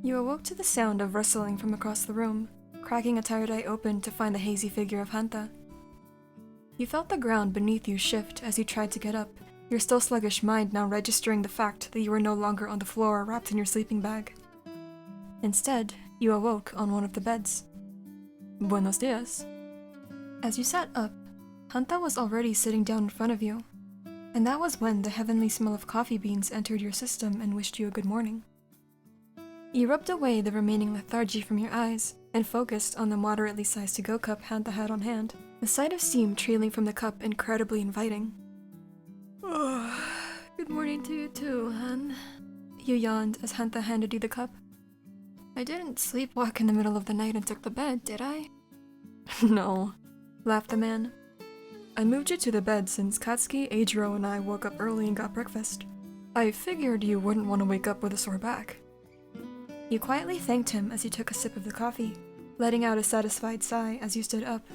You awoke to the sound of rustling from across the room, cracking a tired eye open to find the hazy figure of Hanta. You felt the ground beneath you shift as you tried to get up, your still sluggish mind now registering the fact that you were no longer on the floor wrapped in your sleeping bag. Instead, you awoke on one of the beds. Buenos dias. As you sat up, Hanta was already sitting down in front of you, and that was when the heavenly smell of coffee beans entered your system and wished you a good morning. You rubbed away the remaining lethargy from your eyes and focused on the moderately sized to-go cup Hanta had on hand, the sight of steam trailing from the cup incredibly inviting. Good morning to you too, Han. You yawned as Hanta handed you the cup. I didn't sleepwalk in the middle of the night and took the bed, did I? No, laughed the man. I moved you to the bed since Katsuki, Eijiro, and I woke up early and got breakfast. I figured you wouldn't want to wake up with a sore back. You quietly thanked him as you took a sip of the coffee, letting out a satisfied sigh as you stood up.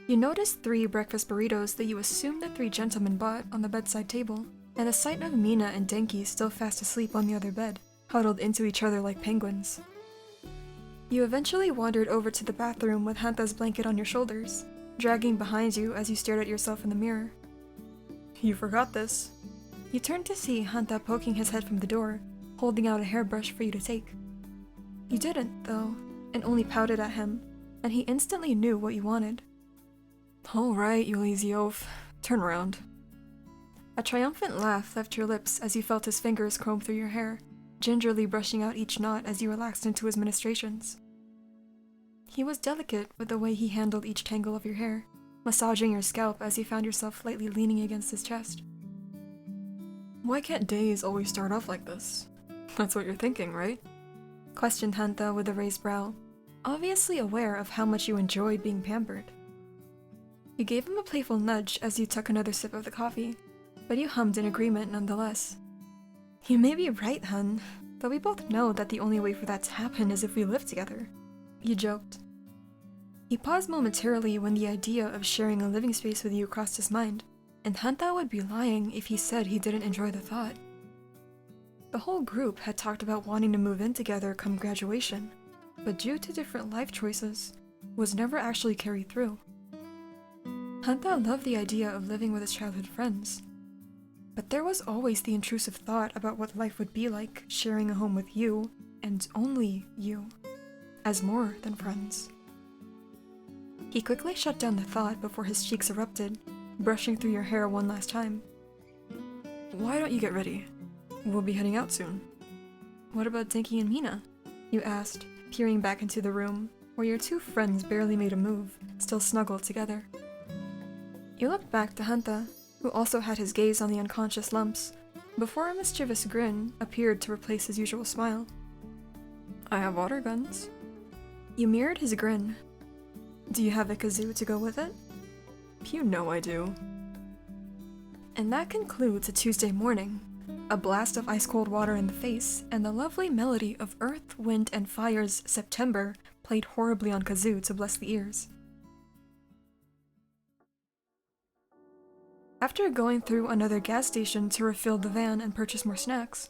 You noticed 3 breakfast burritos that you assumed the 3 gentlemen bought on the bedside table, and the sight of Mina and Denki still fast asleep on the other bed, huddled into each other like penguins. You eventually wandered over to the bathroom with Hanta's blanket on your shoulders, dragging behind you as you stared at yourself in the mirror. You forgot this. You turned to see Hanta poking his head from the door, holding out a hairbrush for you to take. You didn't, though, and only pouted at him, and he instantly knew what you wanted. Alright, you lazy oaf. Turn around. A triumphant laugh left your lips as you felt his fingers comb through your hair, gingerly brushing out each knot as you relaxed into his ministrations. He was delicate with the way he handled each tangle of your hair, massaging your scalp as you found yourself lightly leaning against his chest. Why can't days always start off like this? That's what you're thinking, right? Questioned Hanta with a raised brow, obviously aware of how much you enjoyed being pampered. You gave him a playful nudge as you took another sip of the coffee, but you hummed in agreement nonetheless. You may be right, hun, but we both know that the only way for that to happen is if we live together. You joked. He paused momentarily when the idea of sharing a living space with you crossed his mind, and Hanta would be lying if he said he didn't enjoy the thought. The whole group had talked about wanting to move in together come graduation, but due to different life choices, was never actually carried through. Hanta loved the idea of living with his childhood friends, but there was always the intrusive thought about what life would be like sharing a home with you, and only you, as more than friends. He quickly shut down the thought before his cheeks erupted, brushing through your hair one last time. Why don't you get ready? We'll be heading out soon. What about Denki and Mina? You asked, peering back into the room, where your 2 friends barely made a move, still snuggled together. You looked back to Hanta, who also had his gaze on the unconscious lumps, before a mischievous grin appeared to replace his usual smile. I have water guns. You mirrored his grin. Do you have a kazoo to go with it? You know I do. And that concludes a Tuesday morning. A blast of ice-cold water in the face, and the lovely melody of Earth, Wind, and Fire's September played horribly on kazoo to bless the ears. After going through another gas station to refill the van and purchase more snacks,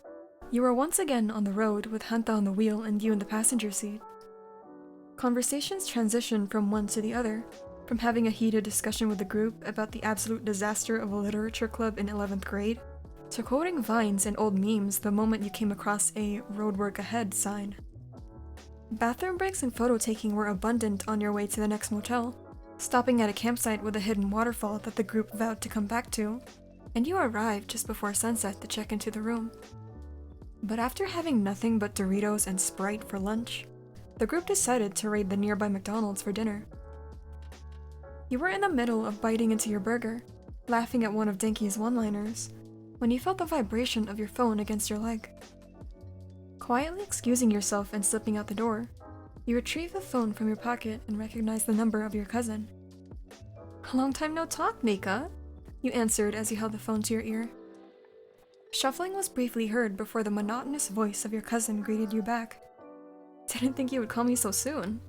you were once again on the road with Hanta on the wheel and you in the passenger seat. Conversations transitioned from one to the other, from having a heated discussion with the group about the absolute disaster of a literature club in 11th grade, to quoting vines and old memes the moment you came across a "road work ahead" sign. Bathroom breaks and photo taking were abundant on your way to the next motel, stopping at a campsite with a hidden waterfall that the group vowed to come back to, and you arrived just before sunset to check into the room. But after having nothing but Doritos and Sprite for lunch, the group decided to raid the nearby McDonald's for dinner. You were in the middle of biting into your burger, laughing at one of Denki's one-liners, when you felt the vibration of your phone against your leg. Quietly excusing yourself and slipping out the door, you retrieved the phone from your pocket and recognized the number of your cousin. Long time no talk, Mika, you answered as you held the phone to your ear. Shuffling was briefly heard before the monotonous voice of your cousin greeted you back. Didn't think you would call me so soon.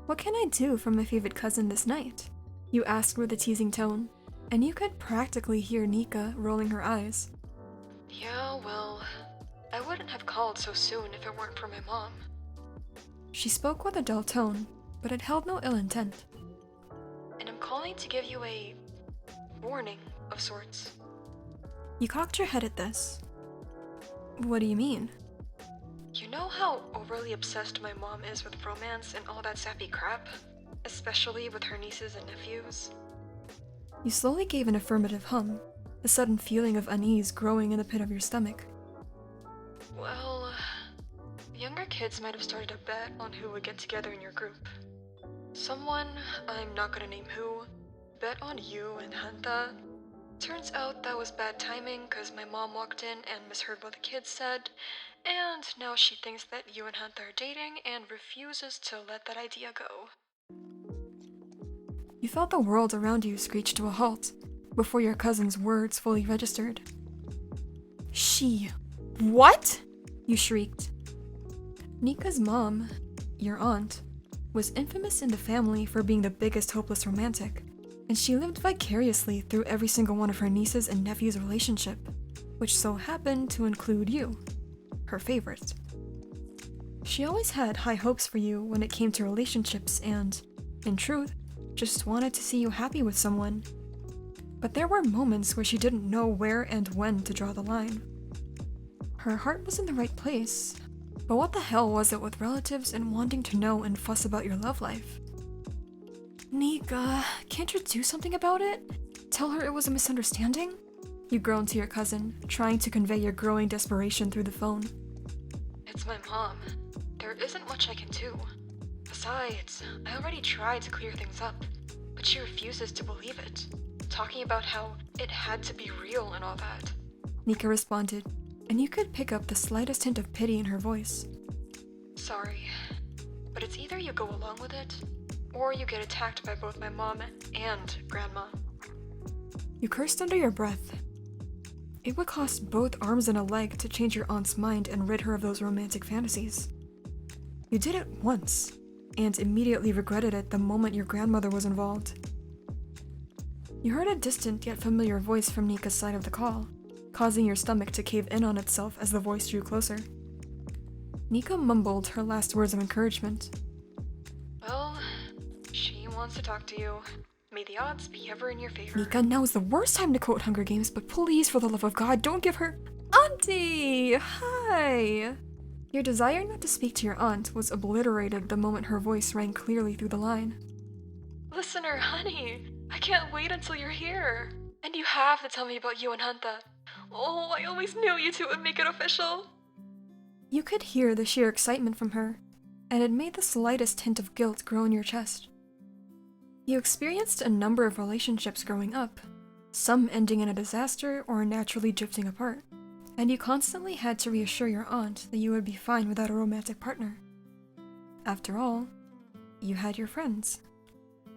What can I do for my favorite cousin this night? You asked with a teasing tone, and you could practically hear Nika rolling her eyes. Yeah, well, I wouldn't have called so soon if it weren't for my mom. She spoke with a dull tone, but it held no ill intent. And I'm calling to give you a warning of sorts. You cocked your head at this. What do you mean? You know how overly obsessed my mom is with romance and all that sappy crap? Especially with her nieces and nephews? You slowly gave an affirmative hum, a sudden feeling of unease growing in the pit of your stomach. Well, younger kids might have started a bet on who would get together in your group. Someone, I'm not gonna name who, bet on you and Hanta. Turns out that was bad timing because my mom walked in and misheard what the kids said, and now she thinks that you and Hanta are dating and refuses to let that idea go. You felt the world around you screech to a halt before your cousin's words fully registered. She. What? You shrieked. Nika's mom, your aunt, was infamous in the family for being the biggest hopeless romantic, and she lived vicariously through every single one of her nieces and nephews' relationship, which so happened to include you, her favorite. She always had high hopes for you when it came to relationships and, in truth, just wanted to see you happy with someone. But there were moments where she didn't know where and when to draw the line. Her heart was in the right place, but what the hell was it with relatives and wanting to know and fuss about your love life? Nika, can't you do something about it? Tell her it was a misunderstanding? You groaned to your cousin, trying to convey your growing desperation through the phone. It's my mom. There isn't much I can do. Besides, I already tried to clear things up, but she refuses to believe it, talking about how it had to be real and all that. Nika responded, and you could pick up the slightest hint of pity in her voice. Sorry, but it's either you go along with it, or you get attacked by both my mom and Grandma. You cursed under your breath. It would cost both arms and a leg to change your aunt's mind and rid her of those romantic fantasies. You did it once, and immediately regretted it the moment your grandmother was involved. You heard a distant yet familiar voice from Nika's side of the call, causing your stomach to cave in on itself as the voice drew closer. Nika mumbled her last words of encouragement. Well, she wants to talk to you. May the odds be ever in your favor. Nika, now is the worst time to quote Hunger Games, but please, for the love of God, don't give her— Auntie! Hi! Your desire not to speak to your aunt was obliterated the moment her voice rang clearly through the line. Listener, honey, I can't wait until you're here. And you have to tell me about you and Hanta. Oh, I always knew you two would make it official. You could hear the sheer excitement from her, and it made the slightest hint of guilt grow in your chest. You experienced a number of relationships growing up, some ending in a disaster or naturally drifting apart, and you constantly had to reassure your aunt that you would be fine without a romantic partner. After all, you had your friends.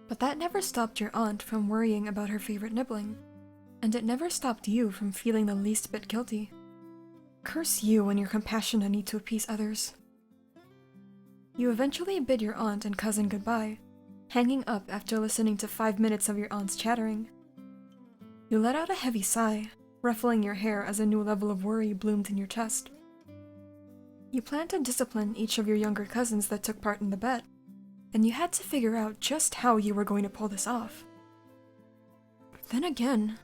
But that never stopped your aunt from worrying about her favorite nibbling, and it never stopped you from feeling the least bit guilty. Curse you and your compassion and need to appease others. You eventually bid your aunt and cousin goodbye, hanging up after listening to 5 minutes of your aunt's chattering. You let out a heavy sigh, ruffling your hair as a new level of worry bloomed in your chest. You planned to discipline each of your younger cousins that took part in the bet, and you had to figure out just how you were going to pull this off. But then again,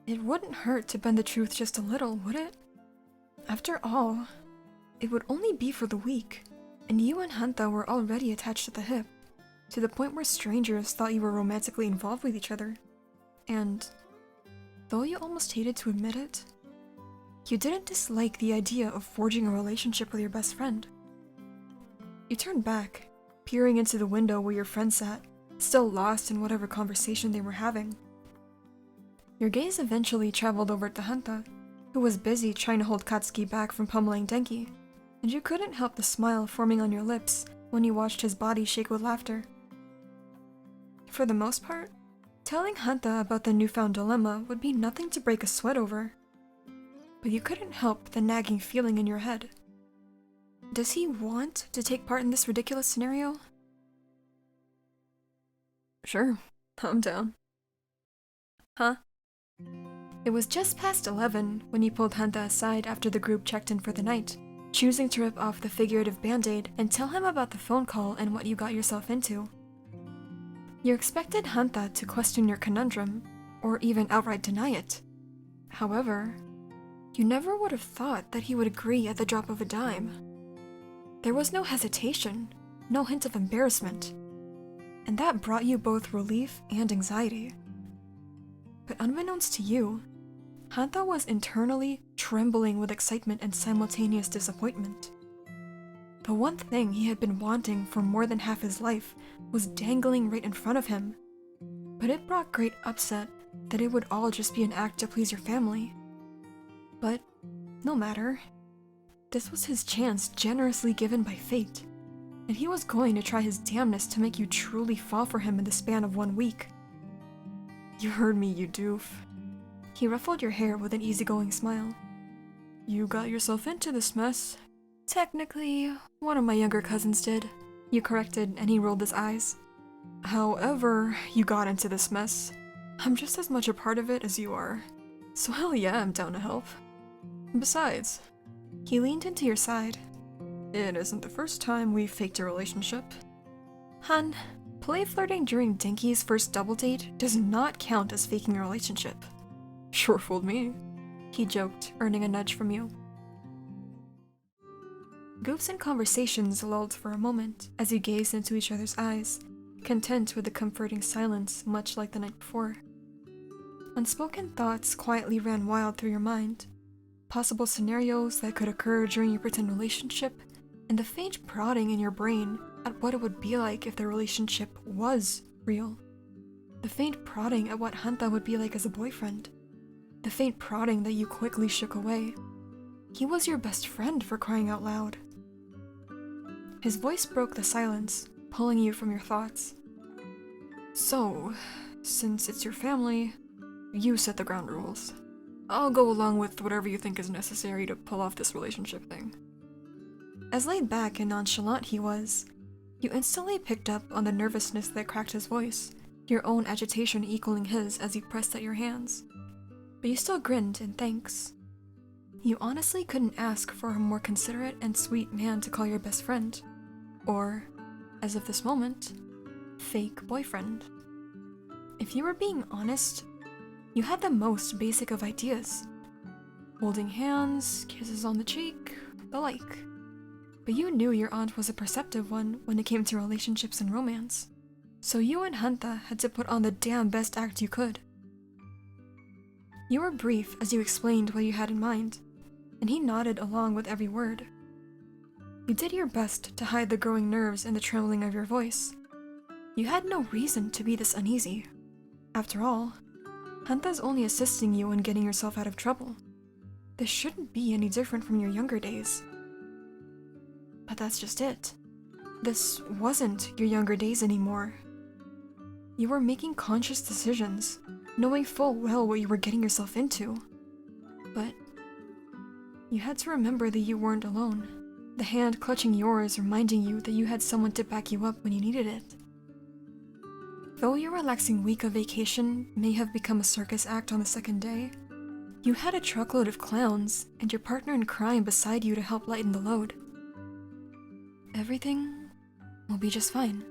it wouldn't hurt to bend the truth just a little, would it? After all, it would only be for the week, and you and Hanta were already attached at the hip, to the point where strangers thought you were romantically involved with each other. And though you almost hated to admit it, you didn't dislike the idea of forging a relationship with your best friend. You turned back, peering into the window where your friend sat, still lost in whatever conversation they were having. Your gaze eventually traveled over to Hanta, who was busy trying to hold Katsuki back from pummeling Denki, and you couldn't help the smile forming on your lips when you watched his body shake with laughter. For the most part, telling Hanta about the newfound dilemma would be nothing to break a sweat over. But you couldn't help the nagging feeling in your head. Does he want to take part in this ridiculous scenario? Sure, I'm down. Huh? It was just past 11 when you pulled Hanta aside after the group checked in for the night, choosing to rip off the figurative band-aid and tell him about the phone call and what you got yourself into. You expected Hanta to question your conundrum, or even outright deny it. However, you never would have thought that he would agree at the drop of a dime. There was no hesitation, no hint of embarrassment, and that brought you both relief and anxiety. But unbeknownst to you, Hanta was internally trembling with excitement and simultaneous disappointment. The one thing he had been wanting for more than half his life was dangling right in front of him, but it brought great upset that it would all just be an act to please your family. But no matter. This was his chance generously given by fate, and he was going to try his damnedest to make you truly fall for him in the span of 1 week. You heard me, you doof. He ruffled your hair with an easygoing smile. You got yourself into this mess. Technically, one of my younger cousins did. You corrected, and he rolled his eyes. However, you got into this mess. I'm just as much a part of it as you are. So hell yeah, I'm down to help. Besides, he leaned into your side. It isn't the first time we've faked a relationship. Hun, play flirting during Dinky's first double date does not count as faking a relationship. Sure fooled me, he joked, earning a nudge from you. Goofs and conversations lulled for a moment as you gazed into each other's eyes, content with the comforting silence much like the night before. Unspoken thoughts quietly ran wild through your mind. Possible scenarios that could occur during your pretend relationship, and the faint prodding in your brain at what it would be like if the relationship was real. The faint prodding at what Hanta would be like as a boyfriend. The faint prodding that you quickly shook away. He was your best friend, for crying out loud. His voice broke the silence, pulling you from your thoughts. So, since it's your family, you set the ground rules. I'll go along with whatever you think is necessary to pull off this relationship thing. As laid back and nonchalant he was, you instantly picked up on the nervousness that cracked his voice, your own agitation equaling his as he pressed at your hands. But you still grinned in thanks. You honestly couldn't ask for a more considerate and sweet man to call your best friend. Or, as of this moment, fake boyfriend. If you were being honest, you had the most basic of ideas. Holding hands, kisses on the cheek, the like. But you knew your aunt was a perceptive one when it came to relationships and romance. So you and Hanta had to put on the damn best act you could. You were brief as you explained what you had in mind, and he nodded along with every word. You did your best to hide the growing nerves and the trembling of your voice. You had no reason to be this uneasy. After all, Hanta's only assisting you in getting yourself out of trouble. This shouldn't be any different from your younger days. But that's just it. This wasn't your younger days anymore. You were making conscious decisions, knowing full well what you were getting yourself into. But you had to remember that you weren't alone. The hand clutching yours reminding you that you had someone to back you up when you needed it. Though your relaxing week of vacation may have become a circus act on the second day, you had a truckload of clowns and your partner in crime beside you to help lighten the load. Everything will be just fine.